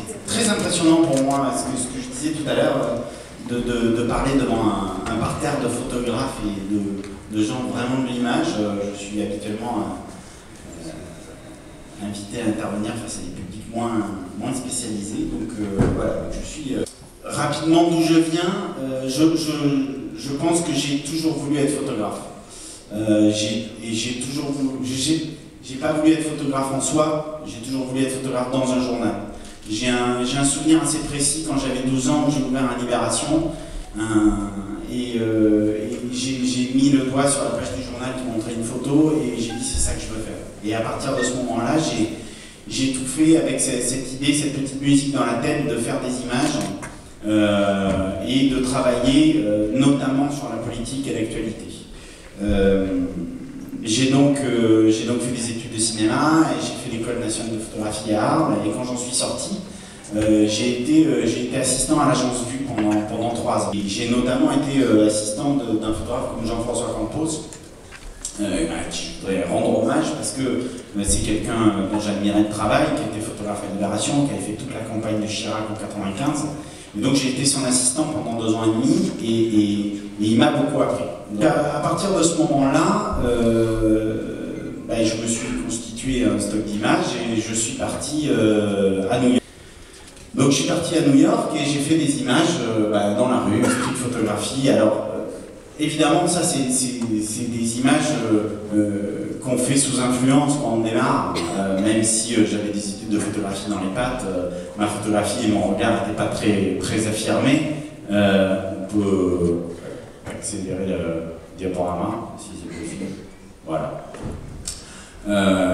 c'est très impressionnant pour moi, ce que je disais tout à l'heure, de parler devant un parterre de photographes et de gens vraiment de l'image. Je suis habituellement invité à intervenir face à des publics moins spécialisés. Donc voilà, je suis rapidement d'où je viens. Je pense que j'ai toujours voulu être photographe. J'ai pas voulu être photographe en soi, j'ai toujours voulu être photographe dans un journal. J'ai un souvenir assez précis quand j'avais 12 ans, j'ai ouvert un Libération et j'ai mis le doigt sur la page du journal qui montrait une photo et j'ai dit c'est ça que je veux faire. Et à partir de ce moment-là, j'ai tout fait avec cette idée, cette petite musique dans la tête de faire des images et de travailler notamment sur la politique et l'actualité. J'ai donc fait des études de cinéma et j'ai fait l'école nationale de photographie à Arles et quand j'en suis sorti, j'ai été assistant à l'agence Vue pendant 3 ans. J'ai notamment été assistant d'un photographe comme Jean-François Campos, à qui je voudrais rendre hommage parce que c'est quelqu'un dont j'admirais le travail, qui était photographe à Libération, qui avait fait toute la campagne de Chirac en 95. Et donc j'ai été son assistant pendant 2 ans et demi et il m'a beaucoup appris. Donc, à partir de ce moment-là, je me suis constitué un stock d'images et je suis parti à New York. Donc je suis parti à New York et j'ai fait des images dans la rue, street photographie. Alors évidemment ça c'est des images qu'on fait sous influence quand on démarre, même si j'avais des études de photographie dans les pattes, ma photographie et mon regard n'étaient pas très affirmés. On peut accélérer le diaporama si c'est possible. Voilà.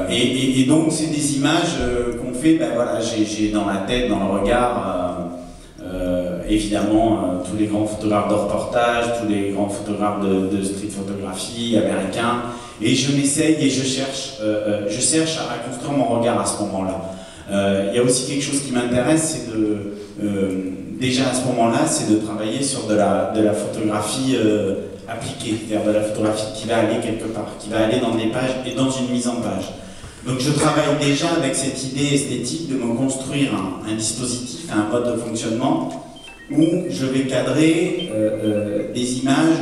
Et donc c'est des images qu'on fait, j'ai dans la tête, dans le regard, évidemment tous les grands photographes de reportage, tous les grands photographes de street photographie américains, et je m'essaye et je cherche à construire mon regard à ce moment-là. Il y a aussi quelque chose qui m'intéresse, c'est déjà à ce moment-là, c'est de travailler sur de la photographie appliquée, c'est-à-dire de la photographie qui va aller quelque part, qui va aller dans des pages et dans une mise en page. Donc je travaille déjà avec cette idée esthétique de me construire un dispositif, un mode de fonctionnement où je vais cadrer des images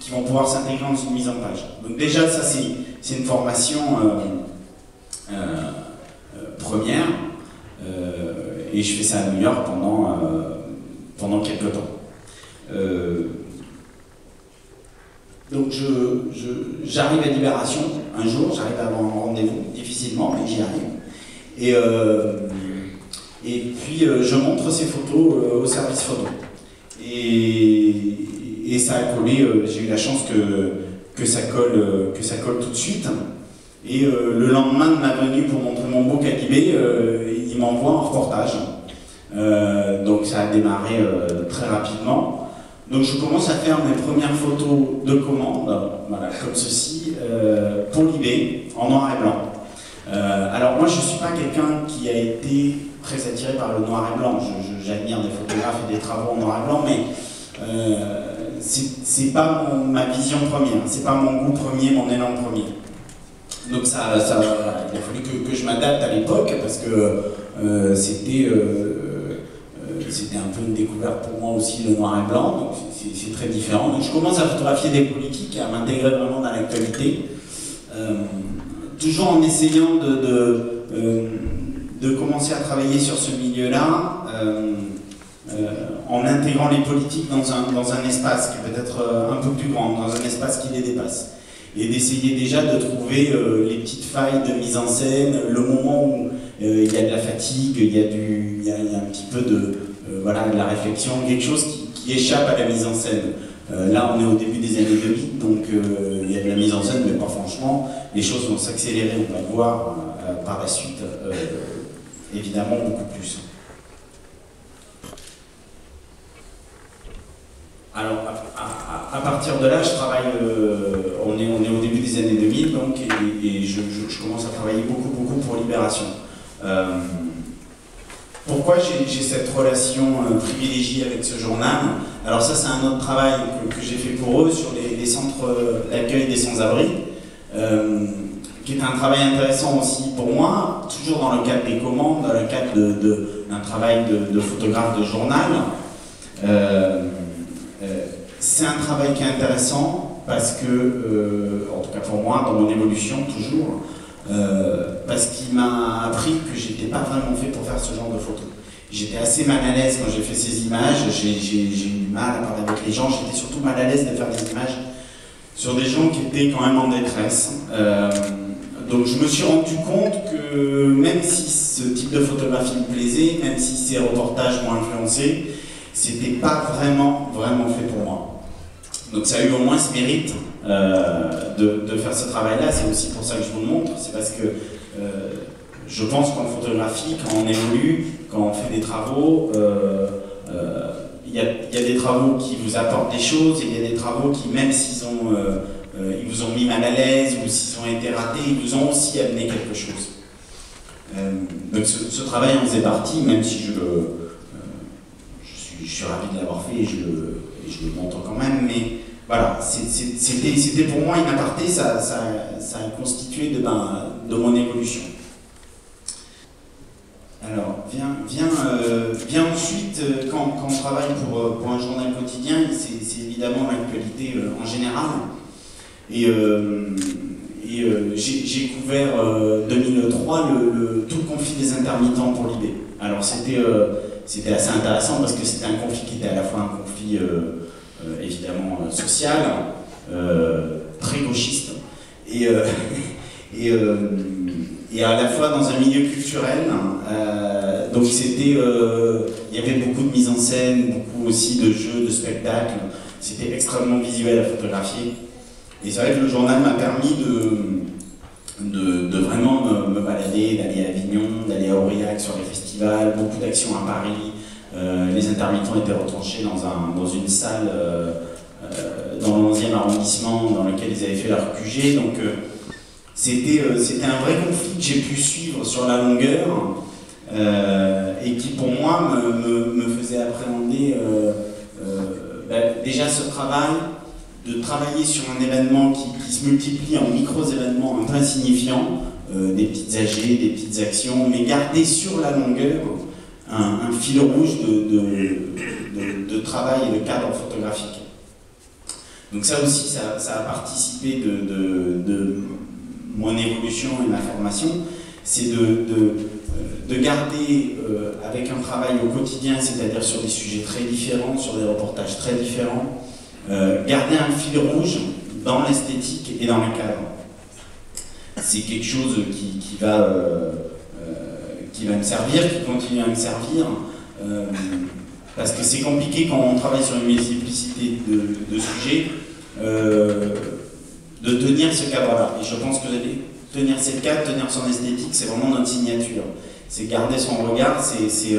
qui vont pouvoir s'intégrer dans une mise en page. Donc déjà ça c'est une formation première et je fais ça à New York pendant quelques temps. Donc j'arrive à Libération un jour, j'arrive à avoir un rendez-vous, difficilement, mais j'y arrive. Et puis je montre ces photos au service photo. Et ça a collé, j'ai eu la chance que ça colle tout de suite. Et le lendemain de ma venue pour montrer mon book à Libé, il m'envoie un reportage. Donc ça a démarré très rapidement. Donc je commence à faire mes premières photos de commande, voilà, comme ceci, pour Libé, en noir et blanc. Alors moi je ne suis pas quelqu'un qui a été très attiré par le noir et blanc. J'admire des photographes et des travaux en noir et blanc, mais c'est pas ma vision première, c'est pas mon goût premier, mon élan premier. Donc il a fallu que je m'adapte à l'époque parce que c'était un peu une découverte pour moi aussi, le noir et blanc, donc c'est très différent. Donc je commence à photographier des politiques, à m'intégrer vraiment dans l'actualité, toujours en essayant de commencer à travailler sur ce milieu-là, en intégrant les politiques dans un espace qui est peut-être un peu plus grand, dans un espace qui les dépasse. Et d'essayer déjà de trouver les petites failles de mise en scène, le moment où il y a de la fatigue, il y a un petit peu de la réflexion, quelque chose qui échappe à la mise en scène. Là, on est au début des années 2000, donc il y a de la mise en scène, mais pas franchement. Les choses vont s'accélérer, on va le voir par la suite, évidemment beaucoup plus. Alors, à partir de là, je travaille, on est au début des années 2000, donc, et je commence à travailler beaucoup pour Libération. Pourquoi j'ai cette relation privilégiée avec ce journal? Alors ça, c'est un autre travail que j'ai fait pour eux sur les centres d'accueil des sans-abri, qui est un travail intéressant aussi pour moi, toujours dans le cadre des commandes, dans le cadre d'un d'un travail de photographe de journal. C'est un travail qui est intéressant parce que, en tout cas pour moi, dans mon évolution toujours, parce qu'il m'a appris que j'étais pas vraiment fait pour faire ce genre de photos. J'étais assez mal à l'aise quand j'ai fait ces images, j'ai eu du mal à parler avec les gens, j'étais surtout mal à l'aise de faire des images sur des gens qui étaient quand même en détresse. Donc je me suis rendu compte que même si ce type de photographie me plaisait, même si ces reportages m'ont influencé, c'était pas vraiment fait pour moi. Donc ça a eu au moins ce mérite de faire ce travail-là. C'est aussi pour ça que je vous le montre, c'est parce que je pense qu'en photographie, quand on évolue, quand on fait des travaux, il y a des travaux qui vous apportent des choses, et il y a des travaux qui, même s'ils ils vous ont mis mal à l'aise ou s'ils ont été ratés, ils vous ont aussi amené quelque chose. Donc ce travail en faisait partie, même si je suis ravi de l'avoir fait et je le montre quand même, mais voilà, c'était pour moi une aparté, ça a constitué de mon évolution. Alors, vient ensuite, quand on travaille pour un journal quotidien, c'est évidemment l'actualité en général. Et j'ai couvert 2003 tout le conflit des intermittents pour l'IB. Alors c'était assez intéressant parce que c'était un conflit qui était à la fois un conflit évidemment social, très gauchiste, et à la fois dans un milieu culturel. Donc il y avait beaucoup de mise en scène, beaucoup aussi de jeux, de spectacles. C'était extrêmement visuel à photographier. Et c'est vrai que le journal m'a permis de vraiment me balader, d'aller à Avignon, d'aller à Aurillac sur les festivals, beaucoup d'actions à Paris. Les intermittents étaient retranchés dans une salle dans le 11e arrondissement dans lequel ils avaient fait leur QG. Donc c'était un vrai conflit que j'ai pu suivre sur la longueur et qui pour moi me faisait appréhender déjà ce travail, de travailler sur un événement qui se multiplie en micro-événements un peu insignifiants, des petites AG, des petites actions, mais garder sur la longueur un fil rouge de travail et de cadre photographique. Donc ça aussi, ça a participé de mon évolution et ma formation, c'est de garder avec un travail au quotidien, c'est-à-dire sur des sujets très différents, sur des reportages très différents, garder un fil rouge dans l'esthétique et dans le cadre. C'est quelque chose qui va me servir, qui continue à me servir, parce que c'est compliqué quand on travaille sur une multiplicité de sujets, de tenir ce cadre-là. Et je pense que tenir ce cadre, tenir son esthétique, c'est vraiment notre signature. C'est garder son regard, c'est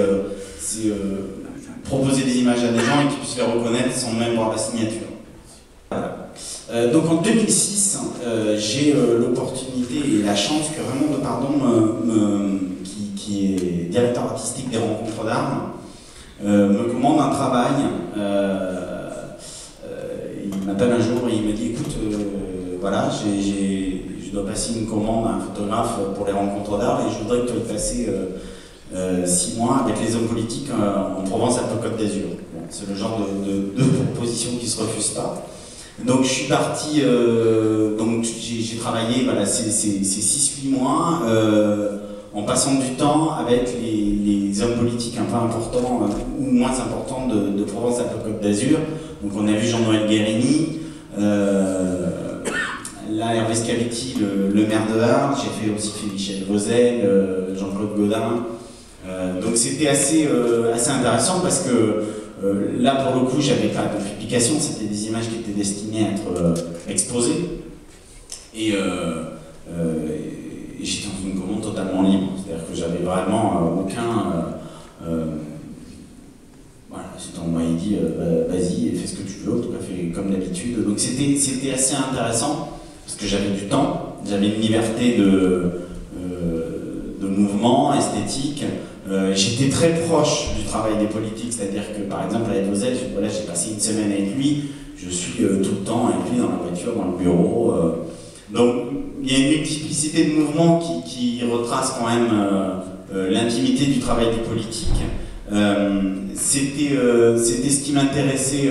proposer des images à des gens et qu'ils puissent les reconnaître sans même voir la signature. Voilà. Donc en 2006, j'ai l'opportunité et la chance que vraiment de Pardon, qui est directeur artistique des Rencontres d'Armes, me commande un travail. Il m'appelle un jour et il me dit écoute, voilà, je dois passer une commande à un photographe pour les Rencontres d'Armes et je voudrais que tu aies passé 6 mois avec les hommes politiques en Provence-Alpes-Côte d'Azur. Bon, c'est le genre de proposition qui ne se refuse pas. Donc je suis parti, donc j'ai travaillé voilà, ces 6-8 mois en passant du temps avec les hommes politiques un peu importants ou moins importants de Provence-Alpes-Côte d'Azur. Donc on a vu Jean-Noël Guérini, là Hervé Scaviti, le maire de Arles, j'ai fait aussi Michel Vauzel, Jean-Claude Gaudin. Donc c'était assez intéressant parce que là pour le coup j'avais pas de publication, c'était des images qui étaient destinées à être exposées et j'étais dans une commande totalement libre, c'est-à-dire que j'avais vraiment aucun... voilà, on m'avait dit vas-y fais ce que tu veux, en tout cas fais comme d'habitude. Donc c'était assez intéressant parce que j'avais du temps, j'avais une liberté de mouvement esthétique. J'étais très proche du travail des politiques, c'est-à-dire que par exemple avec Vauzel, voilà, j'ai passé une semaine avec lui, je suis tout le temps avec lui dans la voiture, dans le bureau. Donc il y a une multiplicité de mouvements qui retrace quand même l'intimité du travail des politiques. C'était ce qui m'intéressait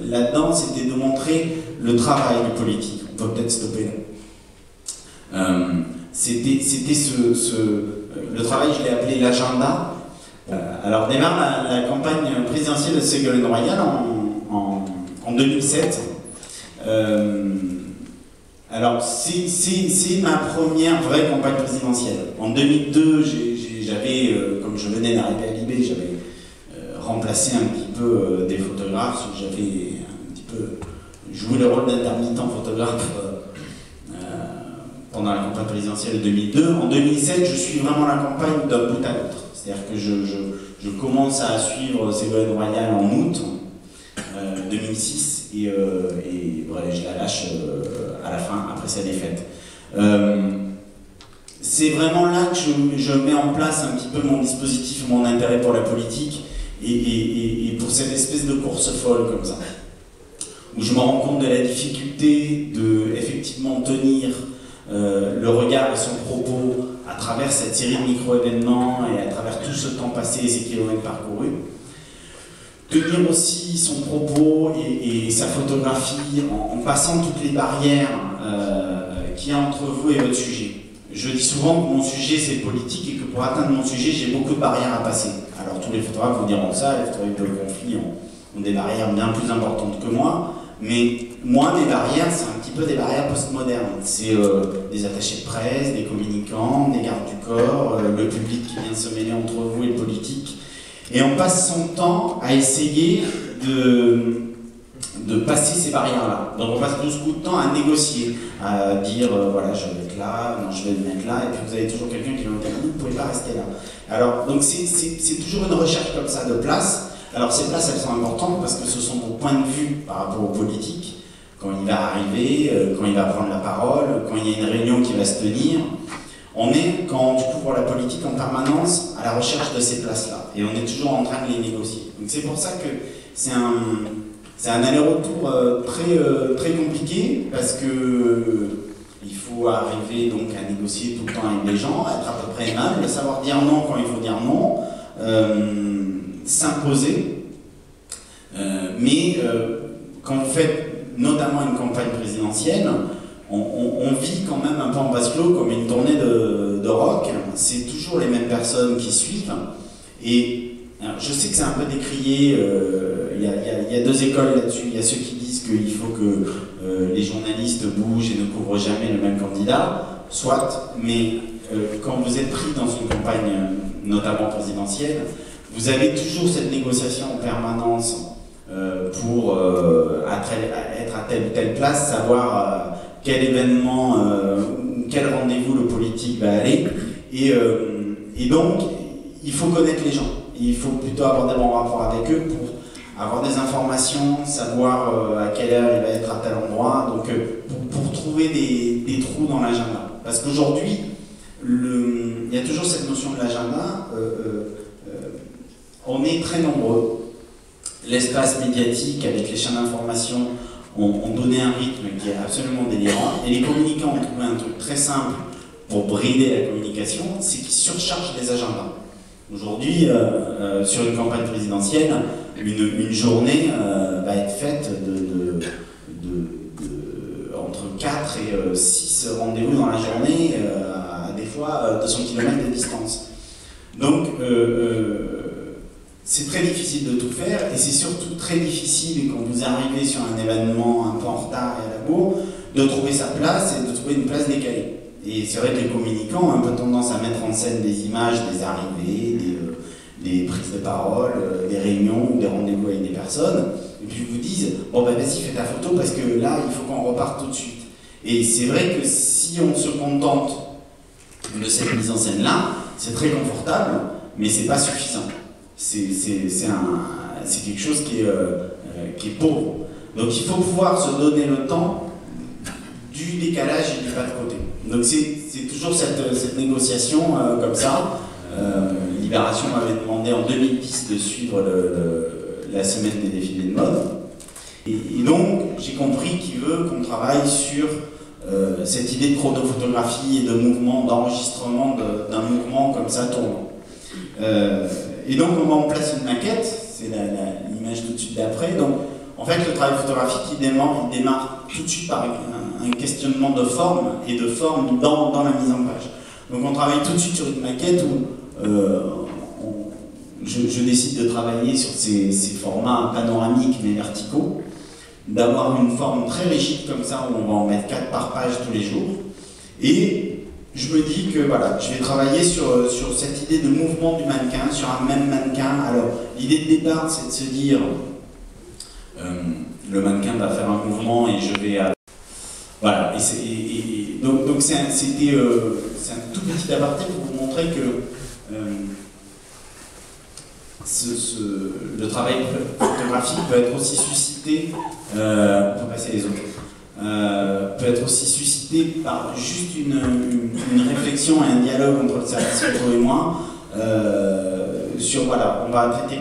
là-dedans, c'était de montrer le travail du politique. On peut peut-être stopper là. C'était le travail, je l'ai appelé l'agenda. Alors démarre la campagne présidentielle de Ségolène Royal en 2007. Alors c'est ma première vraie campagne présidentielle. En 2002, j'avais, comme je venais d'arriver à Libé, j'avais remplacé un petit peu des photographes. J'avais un petit peu joué le rôle d'intermittent photographe pendant la campagne présidentielle de 2002. En 2007, je suis vraiment la campagne d'un bout à l'autre. C'est-à-dire que je commence à suivre Ségolène Royal en août 2006 et voilà, je la lâche à la fin, après sa défaite. C'est vraiment là que je mets en place un petit peu mon dispositif, mon intérêt pour la politique et pour cette espèce de course folle comme ça, où je me rends compte de la difficulté de effectivement tenir le regard et son propos à travers cette série de micro-événements et à travers tout ce temps passé et ces kilomètres parcourus. Tenir aussi son propos et sa photographie en passant toutes les barrières qu'il y a entre vous et votre sujet. Je dis souvent que mon sujet c'est politique et que pour atteindre mon sujet j'ai beaucoup de barrières à passer. Alors tous les photographes vous diront ça, les photographes de conflit ont des barrières bien plus importantes que moi, mais moi mes barrières c'est un petit peu des barrières postmodernes. C'est des attachés de presse, des communicants, des gardes du corps, le public qui vient de se mêler entre vous et le politique. Et on passe son temps à essayer de passer ces barrières-là. Donc on passe beaucoup de temps à négocier, à dire voilà je vais être là, non je vais me mettre là, et puis vous avez toujours quelqu'un qui va vous dire vous ne pouvez pas rester là. Alors donc c'est toujours une recherche comme ça de place. Alors ces places elles sont importantes parce que ce sont vos points de vue par rapport aux politiques, quand il va arriver, quand il va prendre la parole, quand il y a une réunion qui va se tenir. On est, du coup, pour la politique en permanence, à la recherche de ces places-là. Et on est toujours en train de les négocier. Donc c'est pour ça que c'est un aller-retour très compliqué, parce que il faut arriver donc à négocier tout le temps avec les gens, être à peu près aimable, savoir dire non quand il faut dire non, s'imposer. Mais quand vous faites notamment une campagne présidentielle, on vit quand même un peu en vase clos comme une tournée de rock. C'est toujours les mêmes personnes qui suivent. Et alors, je sais que c'est un peu décrié. Il y a deux écoles là-dessus. Il y a ceux qui disent qu'il faut que les journalistes bougent et ne couvrent jamais le même candidat. Soit, mais quand vous êtes pris dans une campagne, notamment présidentielle, vous avez toujours cette négociation en permanence pour être à telle ou telle place, savoir quel événement, quel rendez-vous le politique va aller. Et donc, il faut connaître les gens. Il faut plutôt avoir des bons rapports avec eux pour avoir des informations, savoir à quelle heure il va être à tel endroit, donc pour trouver des trous dans l'agenda. Parce qu'aujourd'hui, il y a toujours cette notion de l'agenda. On est très nombreux. L'espace médiatique avec les chaînes d'information ont donné un rythme qui est absolument délirant, et les communicants ont trouvé un truc très simple pour brider la communication, c'est qu'ils surchargent les agendas. Aujourd'hui, sur une campagne présidentielle, une journée va être faite entre 4 et 6 rendez-vous dans la journée, à des fois 200 km de distance. Donc, c'est très difficile de tout faire, et c'est surtout très difficile, quand vous arrivez sur un événement un peu en retard et à la bourre, de trouver sa place et de trouver une place décalée. Et c'est vrai que les communicants ont un peu tendance à mettre en scène des images, des arrivées, des prises de parole, des réunions ou des rendez-vous avec des personnes, et puis vous disent « bon ben vas-y fais ta photo parce que là il faut qu'on reparte tout de suite ». Et c'est vrai que si on se contente de cette mise en scène-là, c'est très confortable, mais c'est pas suffisant. C'est quelque chose qui est pauvre. Donc il faut pouvoir se donner le temps du décalage et du pas de côté. Donc c'est toujours cette négociation comme ça. Libération m'avait demandé en 2010 de suivre la semaine des défilés de mode. Et donc j'ai compris qu'il veut qu'on travaille sur cette idée de chronophotographie et de mouvement, d'enregistrement d'un mouvement comme ça tournant. Et donc on met en place une maquette, c'est l'image tout de suite d'après. Donc en fait le travail photographique il démarre tout de suite par un questionnement de forme et de forme dans la mise en page. Donc on travaille tout de suite sur une maquette où je décide de travailler sur ces formats panoramiques mais verticaux, d'avoir une forme très rigide comme ça où on va en mettre 4 par page tous les jours. Et je me dis que voilà, je vais travailler sur cette idée de mouvement du mannequin, sur un même mannequin. Alors l'idée de départ c'est de se dire le mannequin va faire un mouvement et je vais... Voilà, donc c'est un tout petit aparté pour vous montrer que le travail photographique peut être aussi suscité, on peut passer les autres, peut être aussi suscité par juste une réflexion et un dialogue entre le service photo et moi sur voilà, on va traiter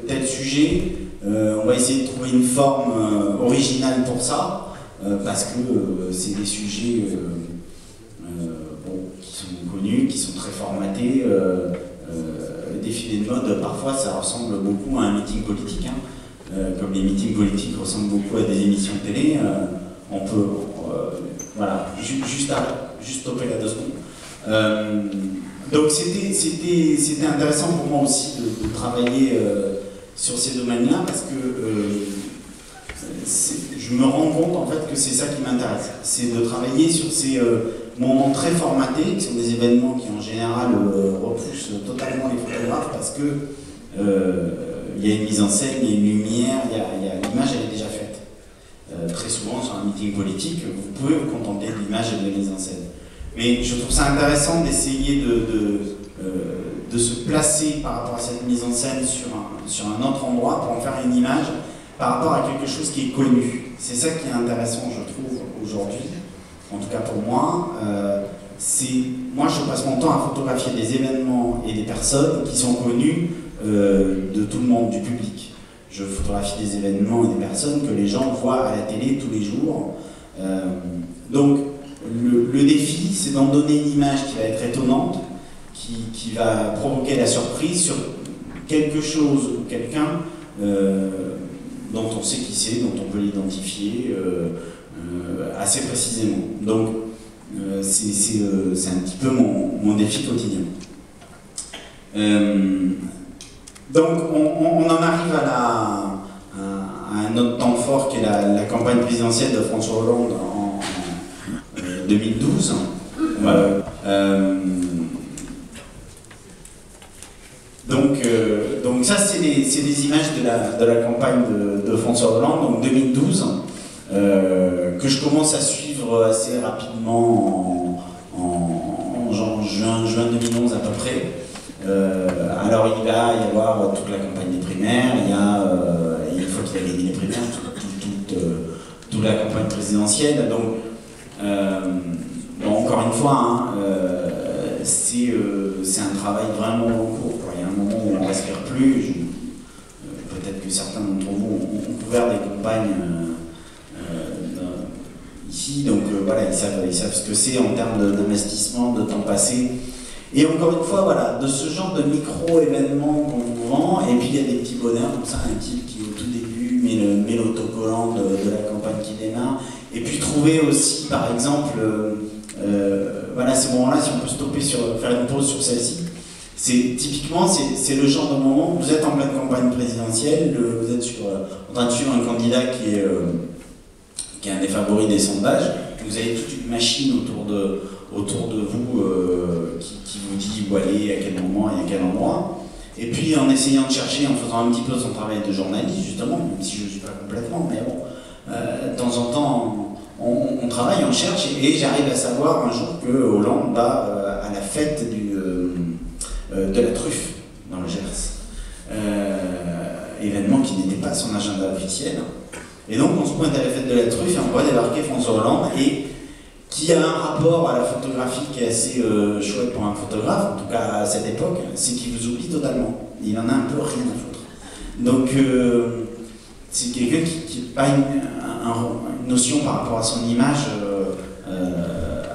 tel sujet, on va essayer de trouver une forme originale pour ça. Parce que c'est des sujets qui sont connus, qui sont très formatés. Défilé de mode, parfois ça ressemble beaucoup à un meeting politique. Comme les meetings politiques ressemblent beaucoup à des émissions de télé, on peut voilà, juste stopper là 2 secondes. Donc c'était intéressant pour moi aussi de travailler sur ces domaines-là parce que je me rends compte en fait que c'est ça qui m'intéresse, c'est de travailler sur ces moments très formatés, qui sont des événements qui en général repoussent totalement les photographes parce que il y a une mise en scène, il y a une lumière, l'image elle est déjà faite. Très souvent sur un meeting politique, vous pouvez vous contenter de l'image et de la mise en scène. Mais je trouve ça intéressant d'essayer de se placer par rapport à cette mise en scène sur un autre endroit pour en faire une image par rapport à quelque chose qui est connu. C'est ça qui est intéressant, je trouve, aujourd'hui, en tout cas pour moi. Moi, je passe mon temps à photographier des événements et des personnes qui sont connues de tout le monde, du public. Je photographie des événements et des personnes que les gens voient à la télé tous les jours. Donc, le défi, c'est d'en donner une image qui va être étonnante, qui va provoquer la surprise sur quelque chose ou quelqu'un dont on sait qui c'est, dont on peut l'identifier assez précisément. Donc c'est un petit peu mon défi quotidien. Donc on en arrive à un autre temps fort qui est la campagne présidentielle de François Hollande en 2012. Donc ça, c'est des images de la campagne de François Hollande, donc 2012, que je commence à suivre assez rapidement en juin 2011 à peu près. Alors il va y avoir toute la campagne des primaires, une fois qu'il a gagné les primaires, toute la campagne présidentielle. Donc, encore une fois, c'est un travail vraiment long cours. Il y a un moment où on ne respire plus. Peut-être que certains d'entre vous ont couvert des campagnes ici, donc voilà, ils savent ce que c'est en termes d'investissement, de temps passé. Et encore une fois, voilà, de ce genre de micro-événements qu'on vous vend, et puis il y a des petits bonheurs comme ça, un type qui au tout début met l'autocollant de la campagne qui démarre, et puis trouver aussi, par exemple, voilà, ces moments-là, si on peut stopper faire une pause sur celle-ci, typiquement, c'est le genre de moment où vous êtes en pleine campagne présidentielle, vous êtes en train de suivre un candidat qui est un des favoris des sondages, vous avez toute une machine autour de vous qui vous dit où aller, à quel moment et à quel endroit. Et puis en essayant de chercher, en faisant un petit peu son travail de journaliste, justement, même si je ne suis pas complètement, mais bon, de temps en temps, on travaille, on cherche, et j'arrive à savoir un jour que Hollande va à la fête de la truffe dans le Gers. Événement qui n'était pas son agenda officiel. Et donc on se pointe à la fête de la truffe et on voit débarquer François Hollande, et qui a un rapport à la photographie qui est assez chouette pour un photographe, en tout cas à cette époque, c'est qu'il vous oublie totalement. Il en a un peu rien à foutre. Donc c'est quelqu'un qui n'a pas une notion par rapport à son image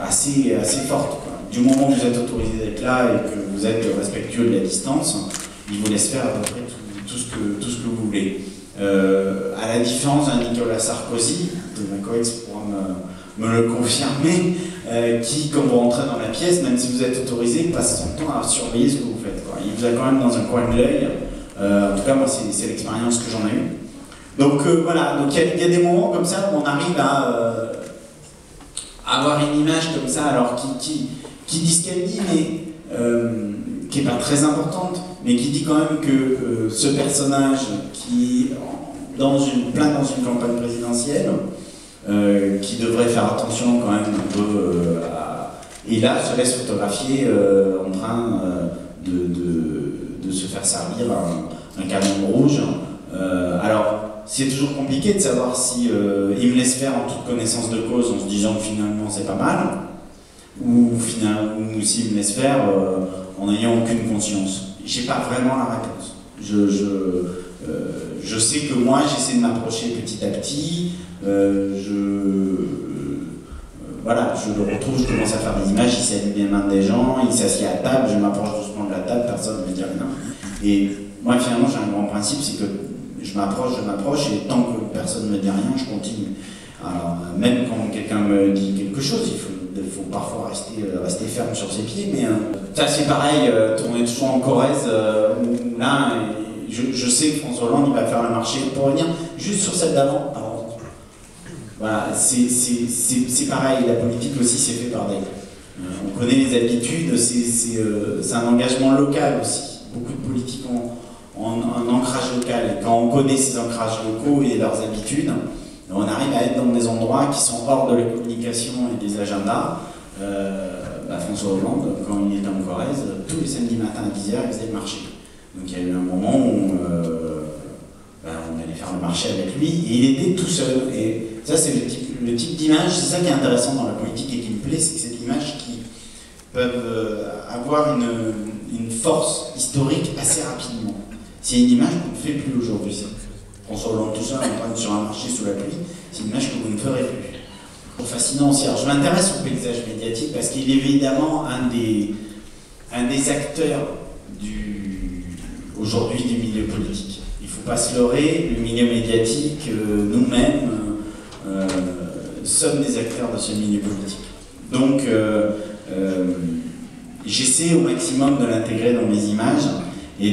assez forte, quoi. Du moment où vous êtes autorisé d'être là et que vous êtes respectueux de la distance, il vous laisse faire à peu près tout ce que vous voulez. À la différence d'un Nicolas Sarkozy, de ma collègue pourra me le confirmer, qui, quand vous rentrez dans la pièce, même si vous êtes autorisé, passe son temps à surveiller ce que vous faites, quoi. Il vous a quand même dans un coin de l'œil. En tout cas, moi, c'est l'expérience que j'en ai eue. Donc voilà, donc il y a des moments comme ça où on arrive à avoir une image comme ça, alors qui dit ce qu'elle dit, mais qui n'est pas très importante, mais qui dit quand même que ce personnage qui est plein dans une campagne présidentielle, qui devrait faire attention quand même un peu et là se laisse photographier en train de se faire servir un camion rouge. Alors c'est toujours compliqué de savoir si il me laisse faire en toute connaissance de cause en se disant que finalement c'est pas mal, ou s'il me laisse faire en n'ayant aucune conscience. J'ai pas vraiment la réponse. Je sais que moi j'essaie de m'approcher petit à petit. Voilà, je le retrouve, je commence à faire des images, il salue les mains des gens, il s'assied à table, je m'approche doucement de la table, personne ne me dit rien. Et moi finalement j'ai un grand principe, c'est que je m'approche, et tant que personne ne me dit rien, je continue. Alors, même quand quelqu'un me dit quelque chose, il faut parfois rester ferme sur ses pieds, mais ça c'est pareil, tourner toujours en Corrèze, où là, je sais que François Hollande il va faire le marché pour revenir juste sur celle d'avant. Voilà, c'est pareil, la politique aussi c'est fait par des... on connaît les habitudes, c'est un engagement local aussi. Beaucoup de politiques ont un ancrage local, et quand on connaît ces ancrages locaux et leurs habitudes, on arrive à être dans des endroits qui sont hors de la communication et des agendas. François Hollande, quand il était en Corrèze, tous les samedis matins à 10h, il faisait le marché. Donc il y a eu un moment où on allait faire le marché avec lui, et il était tout seul. Et ça, c'est le type d'image, c'est ça qui est intéressant dans la politique et qui me plaît, c'est que c'est des images qui peuvent avoir une force historique assez rapidement. C'est une image qu'on ne fait plus aujourd'hui. François Hollande tout seul en train de sur un marché sous la pluie, c'est une image que vous ne ferez plus. C'est fascinant aussi. Alors, je m'intéresse au paysage médiatique parce qu'il est évidemment un des acteurs aujourd'hui du milieu politique. Il ne faut pas se leurrer, le milieu médiatique, nous-mêmes, sommes des acteurs de ce milieu politique. Donc, j'essaie au maximum de l'intégrer dans mes images et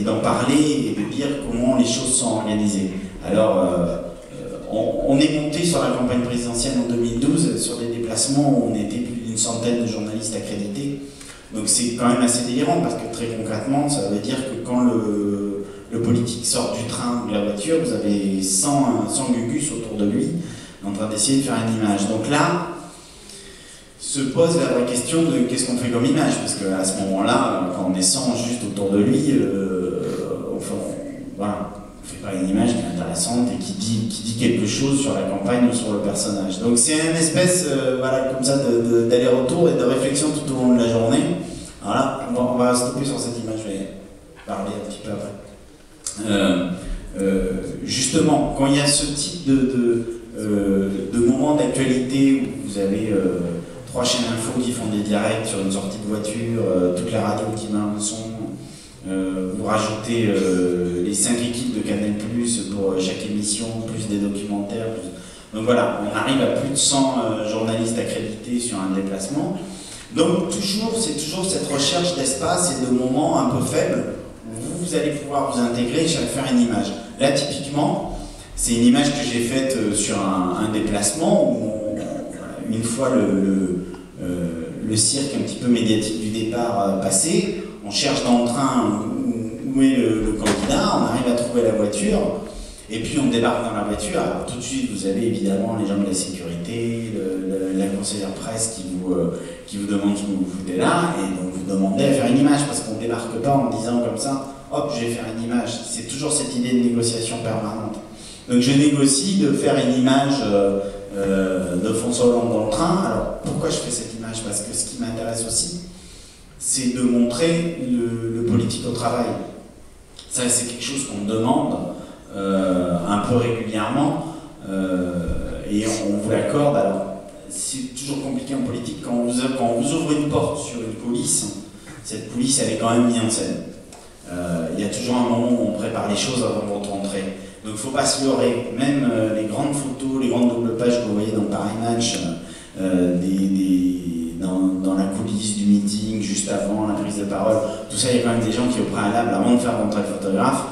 d'en parler et de dire comment les choses sont organisées. Alors, on est monté sur la campagne présidentielle en 2012 sur des déplacements où on était plus d'une centaine de journalistes accrédités. Donc c'est quand même assez délirant parce que très concrètement, ça veut dire que quand le politique sort du train ou de la voiture, vous avez 100 gugus autour de lui en train d'essayer de faire une image. Donc là, se pose la vraie question de qu'est-ce qu'on fait comme image, parce qu'à ce moment-là, quand on est 100 juste autour de lui, voilà, on ne fait pas une image qui est intéressante et qui dit quelque chose sur la campagne ou sur le personnage. Donc c'est une espèce voilà, comme ça d'aller-retour et de réflexion tout au long de la journée. Voilà, on va stopper sur cette image, je vais parler un petit peu après. Justement, quand il y a ce type de moment d'actualité où vous avez 3 chaînes info qui font des directs sur une sortie de voiture, toute la radio qui met un son, vous rajoutez les 5 équipes de Canal+, pour chaque émission, plus des documentaires. Donc voilà, on arrive à plus de 100 journalistes accrédités sur un déplacement. Donc c'est toujours cette recherche d'espace et de moments un peu faibles où vous allez pouvoir vous intégrer et faire une image. Là, typiquement, c'est une image que j'ai faite sur un déplacement où une fois le cirque un petit peu médiatique du départ passé, on cherche dans le train où est le candidat, on arrive à trouver la voiture, et puis on débarque dans la voiture. Alors tout de suite, vous avez évidemment les gens de la sécurité, la conseillère presse qui vous demande ce que vous foutez là, et donc vous demandez à faire une image, parce qu'on ne débarque pas en disant comme ça, hop, je vais faire une image. C'est toujours cette idée de négociation permanente. Donc je négocie de faire une image de François Hollande dans le train. Alors pourquoi je fais cette image? Parce que ce qui m'intéresse aussi, c'est de montrer le politique au travail. Ça, c'est quelque chose qu'on me demande un peu régulièrement et on vous l'accorde. Alors c'est toujours compliqué en politique, quand on vous ouvre une porte sur une coulisse, cette coulisse elle est quand même mise en scène. Il y a toujours un moment où on prépare les choses avant de rentrer. Donc il ne faut pas se leurrer, même les grandes photos, les grandes doubles pages que vous voyez dans Paris Match, dans la coulisse du meeting, juste avant la prise de parole, tout ça, il y a quand même des gens qui au préalable, avant de faire rentrer le photographe,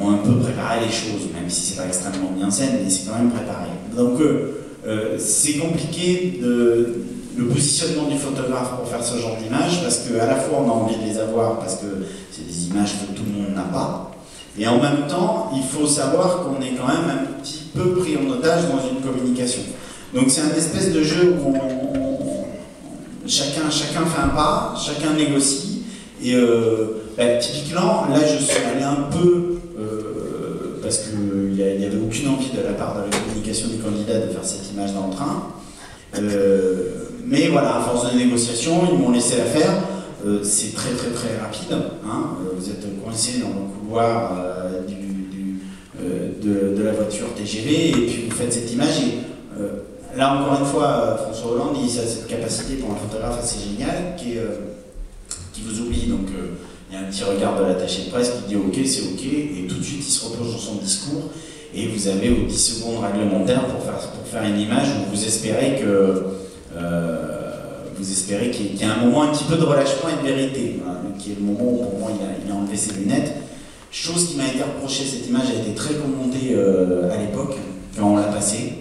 ont un peu préparé les choses, même si c'est pas extrêmement mis en scène, mais c'est quand même préparé. Donc c'est compliqué le positionnement du photographe pour faire ce genre d'image, parce qu'à la fois on a envie de les avoir, parce que c'est des images que tout le monde n'a pas, et en même temps, il faut savoir qu'on est quand même un petit peu pris en otage dans une communication. Donc c'est un espèce de jeu où chacun fait un pas, chacun négocie, et typiquement, là je suis allé un peu, parce qu'il n'y avait aucune envie de la part de la communication du candidat de faire cette image dans le train, mais voilà, à force de négociation, ils m'ont laissé la faire. C'est très rapide, hein. Vous êtes coincé dans le couloir de la voiture TGV, et puis vous faites cette image, et là encore une fois, François Hollande, il a cette capacité pour un photographe assez géniale, qui vous oublie, donc il y a un petit regard de l'attaché de presse qui dit ok, c'est ok, et tout de suite il se replonge dans son discours, et vous avez aux 10 secondes réglementaires pour faire une image où vous espérez qu'il y ait un moment un petit peu de relâchement et de vérité, voilà, qui est le moment où pour moi il a enlevé ses lunettes. Chose qui m'a été reprochée, cette image a été très commentée à l'époque, quand on l'a passée.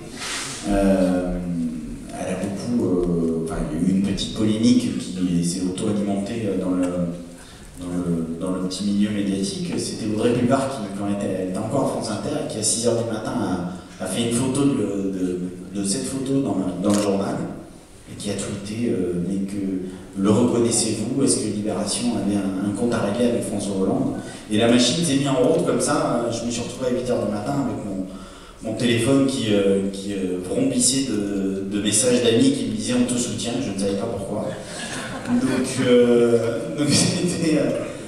Elle a beaucoup... il y a eu une petite polémique qui s'est auto-alimentée dans le petit milieu médiatique. C'était Audrey Pulvar qui, quand elle était encore à France Inter, et qui à 6 h du matin a fait une photo de cette photo dans le journal, et qui a tweeté mais que le reconnaissez-vous, est-ce que Libération avait un compte à régler avec François Hollande? Et la machine s'est mise en route comme ça. Je me suis retrouvé à 8 h du matin avec mon téléphone qui rompissait de messages d'amis qui me disaient on te soutient, je ne savais pas pourquoi. Donc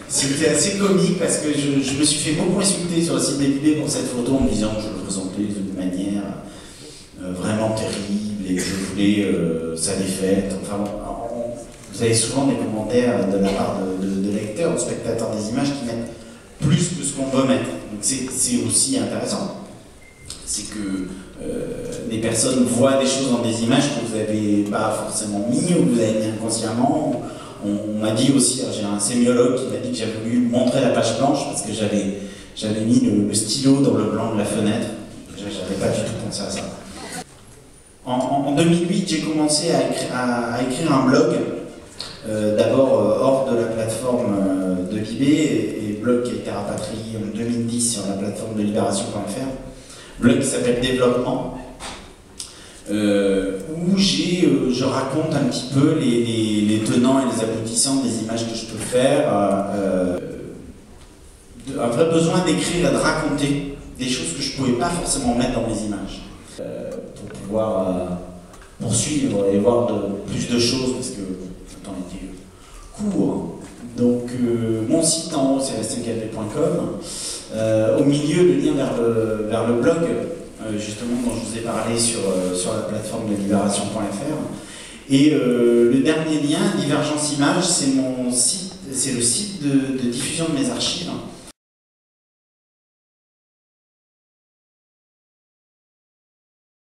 c'était assez comique, parce que je me suis fait beaucoup insulter sur le site des Libé pour cette photo, en me disant que je le présentais d'une manière vraiment terrible et que je voulais sa défaite. Enfin, vous avez souvent des commentaires de la part de lecteurs, de spectateurs des images qui mettent plus que ce qu'on veut mettre. Donc c'est aussi intéressant. C'est que les personnes voient des choses dans des images que vous n'avez pas forcément mis, ou que vous avez mis inconsciemment. On m'a dit aussi, j'ai un sémiologue qui m'a dit que j'avais voulu montrer la page blanche parce que j'avais mis le stylo dans le blanc de la fenêtre. J'avais pas du tout pensé à ça. En 2008, j'ai commencé à écrire un blog, d'abord hors de la plateforme de Libé, et blog qui a été rapatrié en 2010 sur la plateforme de libération.fr, blog qui s'appelle Développement, où je raconte un petit peu les tenants et les aboutissants des images que je peux faire, un vrai besoin d'écrire et de raconter des choses que je ne pouvais pas forcément mettre dans mes images, pour pouvoir poursuivre et voir plus de choses, parce que le temps était court. Donc mon site en haut c'est stéphane-calvet.com, au milieu le lien vers le blog, justement dont je vous ai parlé sur la plateforme de libération.fr, et le dernier lien, Divergence Images, c'est mon site, c'est le site de diffusion de mes archives,